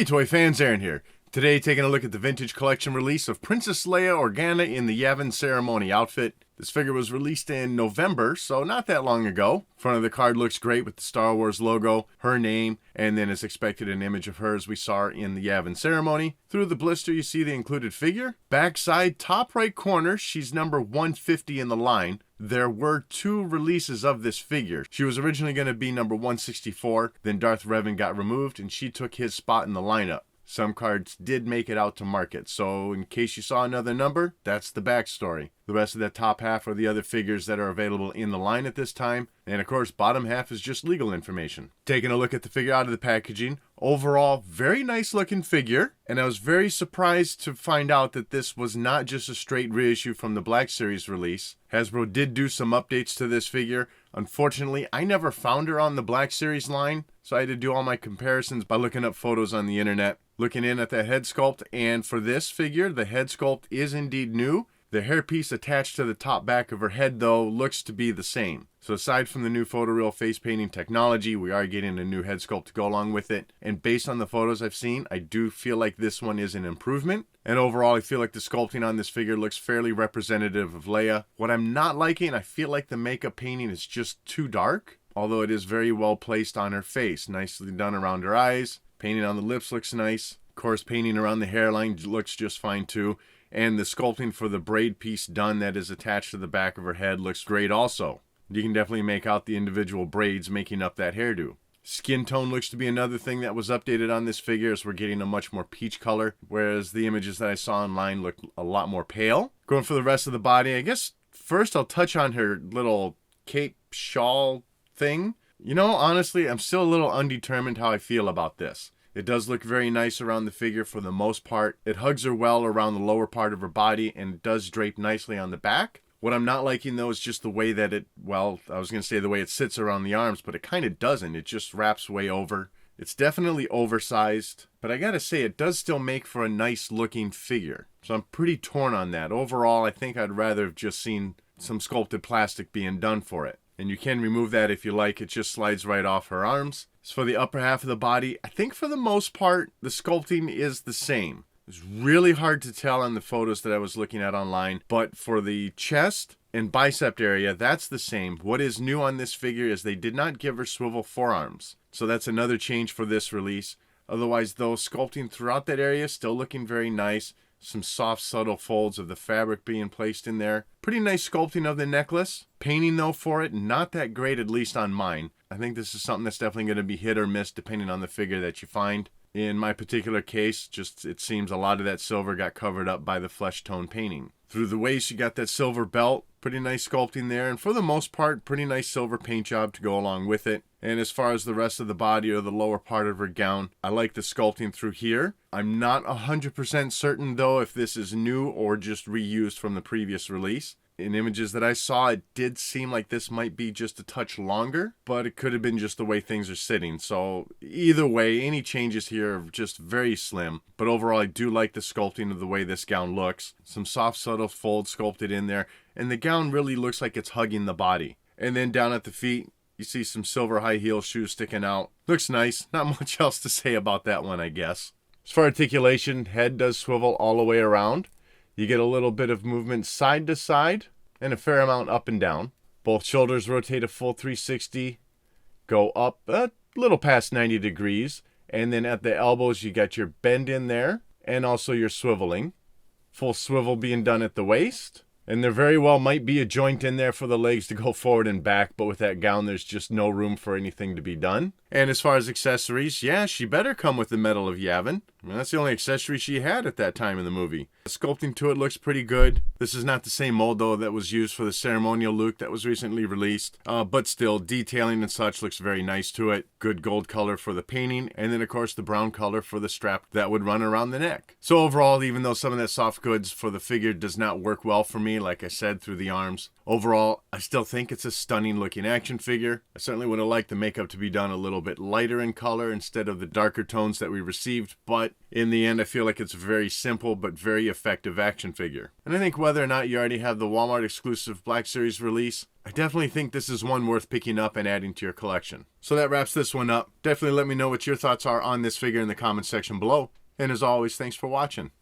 Hey toy fans, Aaron here. Today taking a look at the vintage collection release of Princess Leia Organa in the Yavin ceremony outfit. This figure was released in November, so not that long ago. Front of the card looks great with the Star Wars logo, her name, and then as expected an image of her as we saw her in the Yavin ceremony. Through the blister you see the included figure. Backside, top right corner, she's number 150 in the line. There were two releases of this figure. She was originally going to be number 164, then Darth Revan got removed and she took his spot in the lineup. Some cards did make it out to market, so in case you saw another number, that's the backstory. The rest of that top half are the other figures that are available in the line at this time, and of course bottom half is just legal information. Taking a look at the figure out of the packaging, overall very nice looking figure, and I was very surprised to find out that this was not just a straight reissue from the Black Series release. Hasbro did do some updates to this figure. Unfortunately, I never found her on the Black Series line, so I had to do all my comparisons by looking up photos on the internet. Looking in at the head sculpt, and for this figure, the head sculpt is indeed new. The hairpiece attached to the top back of her head, though, looks to be the same. So aside from the new photoreal face painting technology, we are getting a new head sculpt to go along with it. And based on the photos I've seen, I do feel like this one is an improvement. And overall, I feel like the sculpting on this figure looks fairly representative of Leia. What I'm not liking, I feel like the makeup painting is just too dark. Although it is very well placed on her face. Nicely done around her eyes. Painting on the lips looks nice. Of course, painting around the hairline looks just fine too. And the sculpting for the braid piece done that is attached to the back of her head looks great also. You can definitely make out the individual braids making up that hairdo. Skin tone looks to be another thing that was updated on this figure, as we're getting a much more peach color, whereas the images that I saw online looked a lot more pale. Going for the rest of the body, I guess first I'll touch on her little cape shawl thing. You know, honestly, I'm still a little undetermined how I feel about this. It does look very nice around the figure for the most part. It hugs her well around the lower part of her body and it does drape nicely on the back. What I'm not liking though is just the way that it, well, I was going to say the way it sits around the arms, but it kind of doesn't. It just wraps way over. It's definitely oversized, but I gotta say it does still make for a nice looking figure. So I'm pretty torn on that. Overall, I think I'd rather have just seen some sculpted plastic being done for it. And you can remove that if you like. It just slides right off her arms. As for the upper half of the body, I think for the most part, the sculpting is the same. It's really hard to tell on the photos that I was looking at online. But for the chest and bicep area, that's the same. What is new on this figure is they did not give her swivel forearms. So that's another change for this release. Otherwise, though, sculpting throughout that area, still looking very nice. Some soft, subtle folds of the fabric being placed in there. Pretty nice sculpting of the necklace. Painting, though, for it, not that great, at least on mine. I think this is something that's definitely going to be hit or miss depending on the figure that you find. In my particular case, just it seems a lot of that silver got covered up by the flesh tone painting. Through the waist, you got that silver belt. Pretty nice sculpting there, and for the most part, pretty nice silver paint job to go along with it. And as far as the rest of the body or the lower part of her gown, I like the sculpting through here. I'm not 100% certain, though, if this is new or just reused from the previous release. In images that I saw, it did seem like this might be just a touch longer, but it could have been just the way things are sitting. So either way, any changes here are just very slim. But overall, I do like the sculpting of the way this gown looks. Some soft, subtle folds sculpted in there, and the gown really looks like it's hugging the body. And then down at the feet, you see some silver high heel shoes sticking out. Looks nice. Not much else to say about that one, I guess. As for articulation, head does swivel all the way around. You get a little bit of movement side to side and a fair amount up and down. Both shoulders rotate a full 360, go up a little past 90 degrees, and then at the elbows you got your bend in there and also your swiveling. Full swivel being done at the waist. And there very well might be a joint in there for the legs to go forward and back, but with that gown, there's just no room for anything to be done. And as far as accessories, yeah, she better come with the Medal of Yavin. I mean, that's the only accessory she had at that time in the movie. The sculpting to it looks pretty good. This is not the same mold, though, that was used for the ceremonial Luke that was recently released. But still, detailing and such looks very nice to it. Good gold color for the painting, and then, of course, the brown color for the strap that would run around the neck. So overall, even though some of that soft goods for the figure does not work well for me, me, like I said, through the arms. Overall, I still think it's a stunning looking action figure. I certainly would have liked the makeup to be done a little bit lighter in color instead of the darker tones that we received, but in the end I feel like it's a very simple but very effective action figure. And I think whether or not you already have the Walmart exclusive Black Series release, I definitely think this is one worth picking up and adding to your collection. So that wraps this one up. Definitely let me know what your thoughts are on this figure in the comments section below. And as always, thanks for watching.